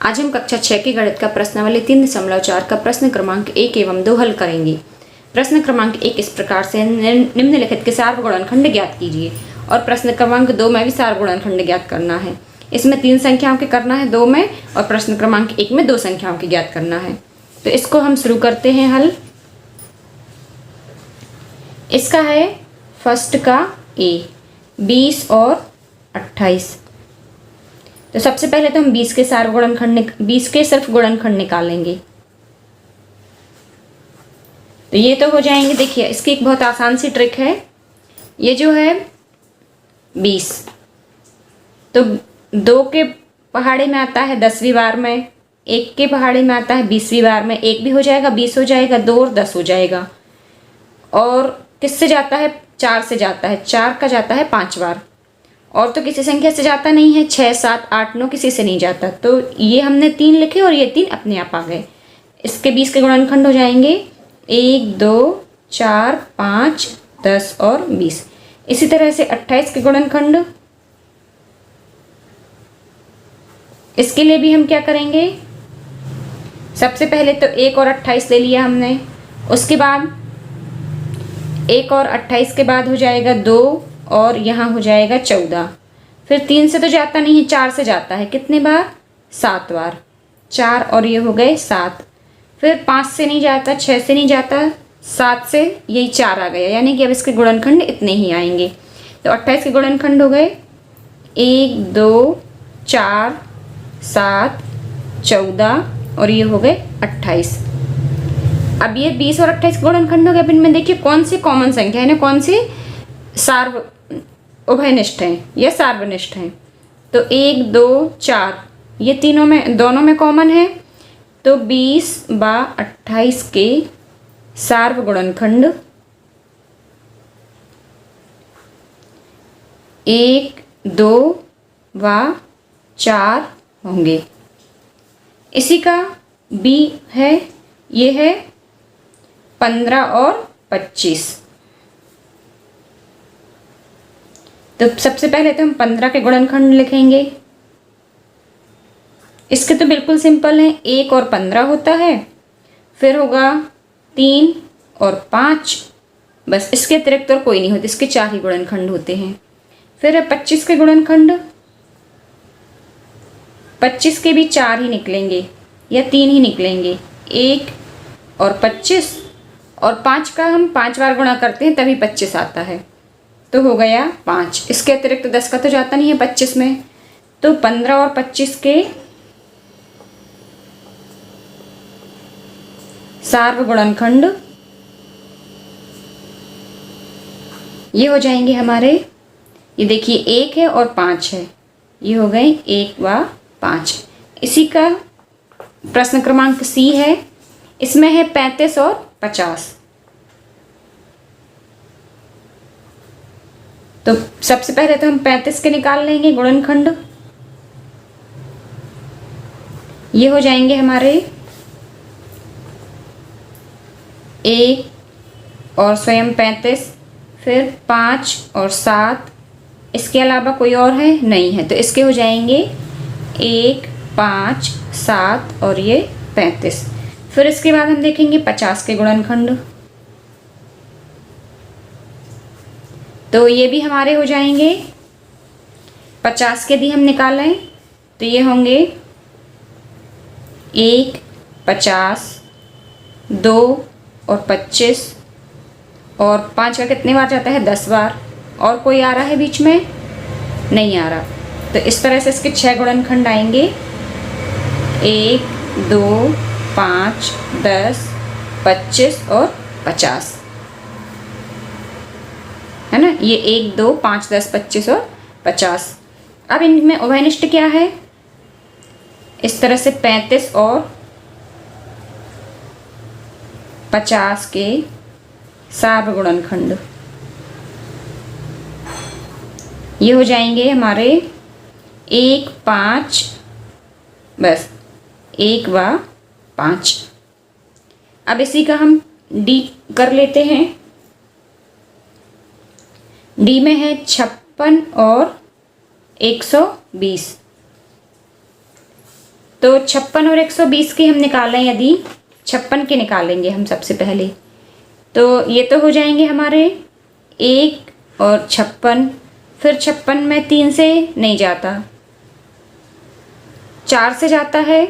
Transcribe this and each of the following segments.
आज हम कक्षा 6 के गणित का प्रश्नावली 3.4 का प्रश्न क्रमांक 1 एवं 2 हल करेंगे। प्रश्न क्रमांक 1 इस प्रकार से निम्नलिखित के सार्वगुणनखंड ज्ञात कीजिए और प्रश्न क्रमांक 2 में भी सार्वगुणनखंड ज्ञात करना है। इसमें 3 संख्याओं के करना है 2 में, और प्रश्न क्रमांक 1 में 2 संख्याओं के ज्ञात करना है। तो इसको हम शुरू करते हैं हल। इसका है फर्स्ट का ए 20 और 28। तो सबसे पहले तो हम 20 के सार्वगुणनखंड 20 के सिर्फ गुणनखंड निकालेंगे। तो ये तो हो जाएंगे। देखिए इसकी एक बहुत आसान सी ट्रिक है। ये जो है 20 तो 2 के पहाड़े में आता है 10वीं बार में, 1 के पहाड़े में आता है 20वीं बार में। 1 भी हो जाएगा, 20 हो जाएगा, 2 और 10 हो जाएगा। और किससे जाता है? 4 से जाता है। 4 का जाता है 5 बार। और तो किसी संख्या से जाता नहीं है। 6, 7, 8, 9 किसी से नहीं जाता। तो ये हमने 3 लिखे और ये 3 अपने आप आ गए। इसके 20 के गुणनखंड हो जाएंगे 1, 2, 4, 5, 10 और 20। इसी तरह से 28 के गुणनखंड, इसके लिए भी हम क्या करेंगे? सबसे पहले तो 1 और 28 ले लिया हमने। उसके बाद 1 और 28 के बाद हो जाएगा 2 और यहाँ हो जाएगा 14। फिर 3 से तो जाता नहीं है, 4 से जाता है। कितने बार? 7 बार। 4 और ये हो गए 7। फिर 5 से नहीं जाता, 6 से नहीं जाता, 7 से यही 4 आ गया। यानी कि अब इसके गुणनखंड इतने ही आएंगे। तो 28 के गुणनखंड हो गए 1, 2, 4, 7, 14 और ये हो गए 28। अब ये 20 और 28 के गुणनखंड हो गए। अब इनमें देखिए कौन सी कॉमन संख्या है ना, कौन सी उभयनिष्ठ हैं या सार्वनिष्ठ हैं। तो 1, 2, 4 ये तीनों में, दोनों में कॉमन है। तो 20 व 28 के सार्वगुणनखंड 1, 2 व 4 होंगे। इसी का बी है, ये है 15 और 25। तो सबसे पहले तो हम 15 के गुणनखंड लिखेंगे। इसके तो बिल्कुल सिंपल है, 1 और 15 होता है। फिर होगा 3 और 5, बस इसके अतिरिक्त और कोई नहीं होता। इसके 4 ही गुणनखंड होते हैं। फिर है 25 के गुणनखंड। 25 के भी 4 ही निकलेंगे या 3 ही निकलेंगे, 1 और 25। और 5 का हम 5 बार गुणा करते हैं तभी 25 आता है। तो हो गया 5। इसके अतिरिक्त 10 का तो जाता नहीं है 25 में। तो 15 और 25 के सार्वगुणनखंड ये हो जाएंगे हमारे, ये देखिए 1 है और 5 है, ये हो गए 1 व 5। इसी का प्रश्न क्रमांक सी है। इसमें है 35 और 50। तो सबसे पहले तो हम 35 के निकाल लेंगे गुणनखंड। ये हो जाएंगे हमारे 1 और स्वयं 35, फिर 5 और 7। इसके अलावा कोई और है? नहीं है। तो इसके हो जाएंगे 1, 5, 7 और ये 35। फिर इसके बाद हम देखेंगे 50 के गुणनखंड। तो ये भी हमारे हो जाएंगे 50 के भी हम निकालें तो ये होंगे 1, 50, 2 और 25 और 5 का कितने बार जाता है? 10 बार। और कोई आ रहा है बीच में? नहीं आ रहा। तो इस तरह से इसके 6 गुणनखंड आएंगे 1, 2, 5, 10, 25 और 50, है ना। ये 1, 2, 5, 10, 25 और 50। अब इनमें उभयनिष्ठ क्या है? इस तरह से 35 और 50 के सार्वगुणनखंड ये हो जाएंगे हमारे 1, 5, बस 1 व 5। अब इसी का हम डी कर लेते हैं। डी में है 56 और 120। तो 56 और 120 की हम निकालें, यदि 56 के निकालेंगे हम सबसे पहले, तो ये तो हो जाएंगे हमारे 1 और 56। फिर 56 में 3 से नहीं जाता, 4 से जाता है।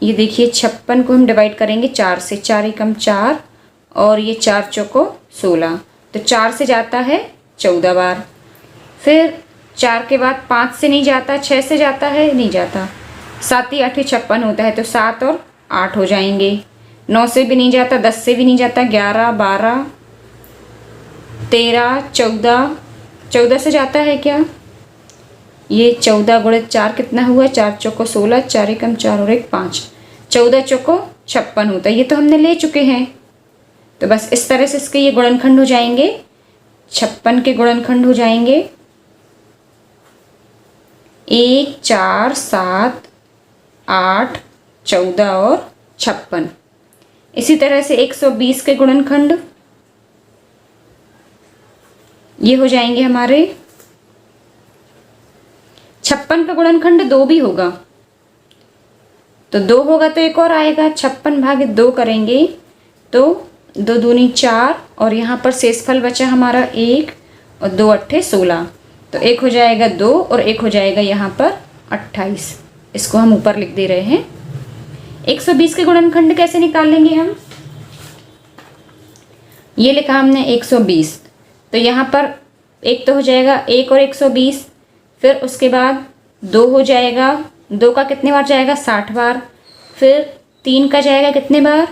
ये देखिए 56 को हम डिवाइड करेंगे 4 से, 4 एकम 4 और ये 4 चौको 16, तो 4 से जाता है 14 बार। फिर 4 के बाद 5 से नहीं जाता, 6 से जाता है, नहीं जाता, 7 8 56 होता है, तो 7 और 8 हो जाएंगे। 9 से भी नहीं जाता, 10 से भी नहीं जाता, 11 12 13 14, 14 से जाता है क्या? ये 14 गुणित 4 कितना हुआ? 4 चौको 16, 4 एकम 4 और 1 5, 14 चौको 56 होता है। ये तो हमने ले चुके हैं। तो बस इस तरह से इसके ये गुणनखंड हो जाएंगे, 56 के गुणनखंड हो जाएंगे 1 4 7 8 14 और 56। इसी तरह से 120 के गुणनखंड ये हो जाएंगे हमारे, 56 का गुणनखंड 2 भी होगा, तो 2 होगा तो एक और आएगा, 56 भागे 2 करेंगे तो 2 दूनी 4 और यहाँ पर शेषफल बचा हमारा 1 और 2 अट्ठे 16, तो 1 हो जाएगा 2 और 1 हो जाएगा यहाँ पर 28। इसको हम ऊपर लिख दे रहे हैं। 120 के गुणनखंड कैसे निकाल लेंगे हम? ये लिखा हमने 120, तो यहाँ पर 1 तो हो जाएगा 1 और 120, फिर उसके बाद 2 हो जाएगा, 2 का कितने बार जाएगा? 60 बार। फिर 3 का जाएगा कितने बार?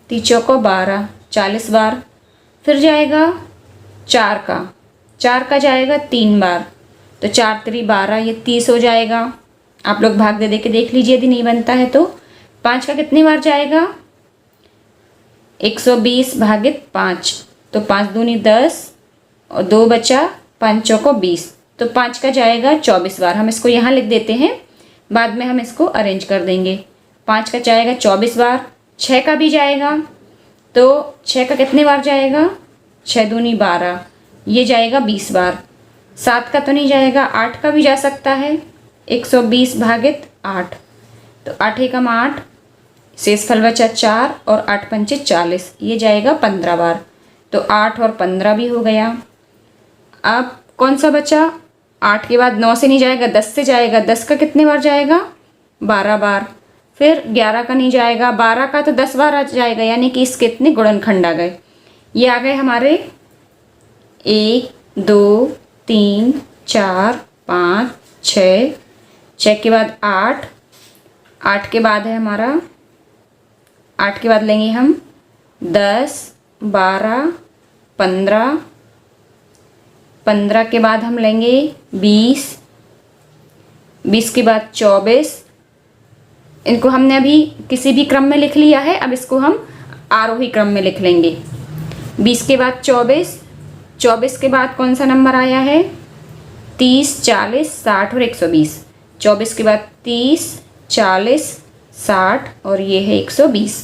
3 चौको 12, 40 बार। फिर जाएगा 4 का जाएगा 3 बार, तो 4 3 12, ये 30 हो जाएगा। आप लोग भाग दे के देख लीजिए यदि नहीं बनता है तो। 5 का कितनी बार जाएगा? 120 भागित 5, तो 5 दूनी 10 और 2 बचा, 5 चौको 20, तो 5 का जाएगा 24 बार। हम इसको यहाँ लिख देते हैं, बाद में हम इसको अरेंज कर देंगे। 5 का जाएगा 24 बार। 6 का भी जाएगा, तो 6 का कितने बार जाएगा? 6 दूनी 12, ये जाएगा 20 बार। 7 का तो नहीं जाएगा, 8 का भी जा सकता है, 120 भागित 8, तो 8 एकम 8, शेषफल बचा 4 और 8 पंचे 40, ये जाएगा 15 बार, तो 8 और 15 भी हो गया। अब कौन सा बचा? 8 के बाद 9 से नहीं जाएगा, 10 से जाएगा, 10 का कितने बार जाएगा? 12 बार। फिर 11 का नहीं जाएगा, 12 का तो 10 बार आ जाएगा, यानी कि इसके इतने गुणनखंड आ गए। ये आ गए हमारे 1 2 3 4 5 6, 6 के बाद 8, 8 के बाद है हमारा, 8 के बाद लेंगे हम 10 12 15, 15 के बाद हम लेंगे 20, 20 के बाद 24। इनको हमने अभी किसी भी क्रम में लिख लिया है, अब इसको हम आरोही क्रम में लिख लेंगे। 20 के बाद 24, 24 के बाद कौन सा नंबर आया है? 30 40 60 और 120। 24 के बाद 30 40 60 और ये है 120।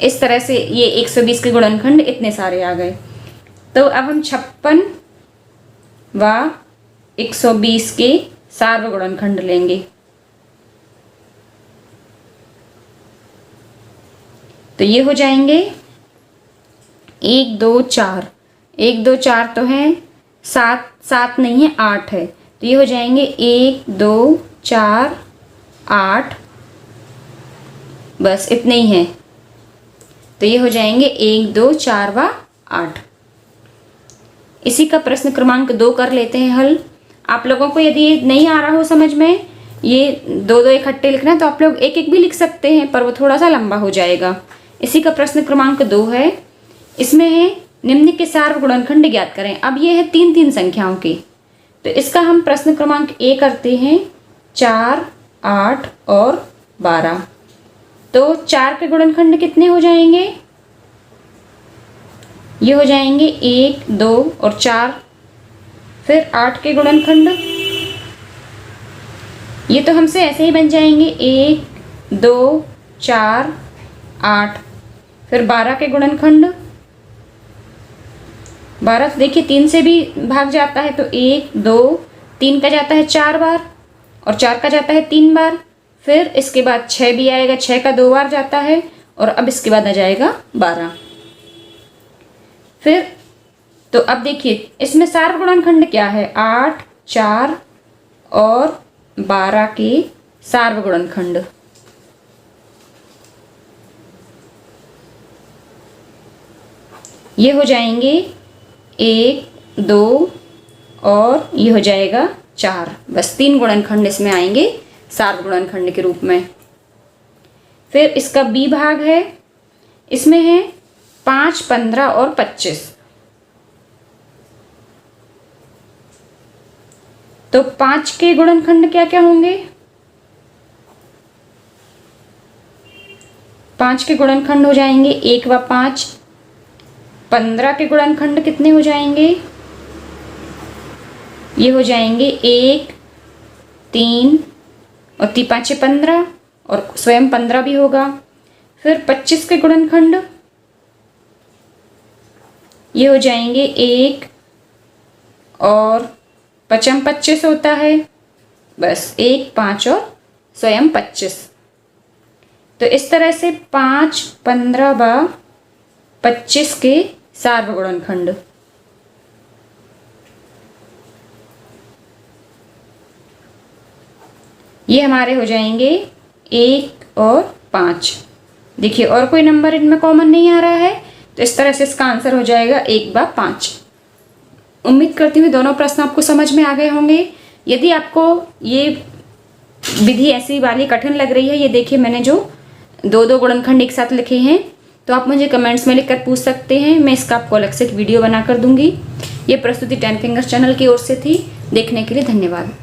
इस तरह से ये 120 के गुणनखंड इतने सारे आ गए। तो अब हम 56 व 120 के सार्वगुणनखंड लेंगे। तो ये हो जाएंगे 1 2 4, 1 2 4 तो है, 7 7 नहीं है, 8 है, तो ये हो जाएंगे 1 2 4 8, बस इतने ही हैं। तो ये हो जाएंगे 1 2 4 व 8। इसी का प्रश्न क्रमांक 2 कर लेते हैं हल। आप लोगों को यदि नहीं आ रहा हो समझ में, ये 2 2 इकट्ठे लिखना है, तो आप लोग एक एक भी लिख सकते हैं, पर वो थोड़ा सा लंबा हो जाएगा। इसी का प्रश्न क्रमांक 2 है, इसमें है निम्न के सार्वगुणनखंड ज्ञात करें। अब ये है 3 3 संख्याओं के, तो इसका हम प्रश्न क्रमांक ए करते हैं 4 8 और 12। तो 4 के गुणनखंड कितने हो जाएंगे? ये हो जाएंगे 1 2 और 4। फिर 8 के गुणनखंड, ये तो हमसे ऐसे ही बन जाएंगे 1 2 4 8। फिर 12 के गुणनखंड, 12 तो देखिए 3 से भी भाग जाता है, तो 1 2 3 का जाता है 4 बार और 4 का जाता है 3 बार। फिर इसके बाद 6 भी आएगा, 6 का 2 बार जाता है, और अब इसके बाद आ जाएगा 12। फिर तो अब देखिए इसमें सार्व गुणनखंड क्या है, 8, 4 और 12 के सार्व गुणनखंड। ये हो जाएंगे 1, 2 और ये हो जाएगा 4। बस 3 गुणनखंड इसमें आएंगे सार्व गुणनखंड के रूप में। फिर इसका बी भाग है, इसमें है 5, 15 और 25। तो 5 के गुणनखंड क्या क्या होंगे, 5 के गुणनखंड हो जाएंगे 1 व 5। 15 के गुणनखंड कितने हो जाएंगे, ये हो जाएंगे 1, 3 और 3 5 15 और स्वयं 15 भी होगा। फिर 25 के गुणनखंड ये हो जाएंगे 1 और 5 25 होता है, बस 1, 5 और स्वयं 25। तो इस तरह से 5, 15 व 25 के सार्व गुणनखंड। ये हमारे हो जाएंगे 1 और 5। देखिए और कोई नंबर इनमें कॉमन नहीं आ रहा है, तो इस तरह से इसका आंसर हो जाएगा 1/5। उम्मीद करती हूँ दोनों प्रश्न आपको समझ में आ गए होंगे। यदि आपको ये विधि ऐसी वाली कठिन लग रही है, ये देखिए मैंने जो 2 गुणनखंड एक साथ लिखे हैं, तो आप मुझे कमेंट्स में लिखकर पूछ सकते हैं, मैं इसका आपको अलग से एक वीडियो बनाकर दूंगी। ये प्रस्तुति 10 फिंगर्स चैनल की ओर से थी। देखने के लिए धन्यवाद।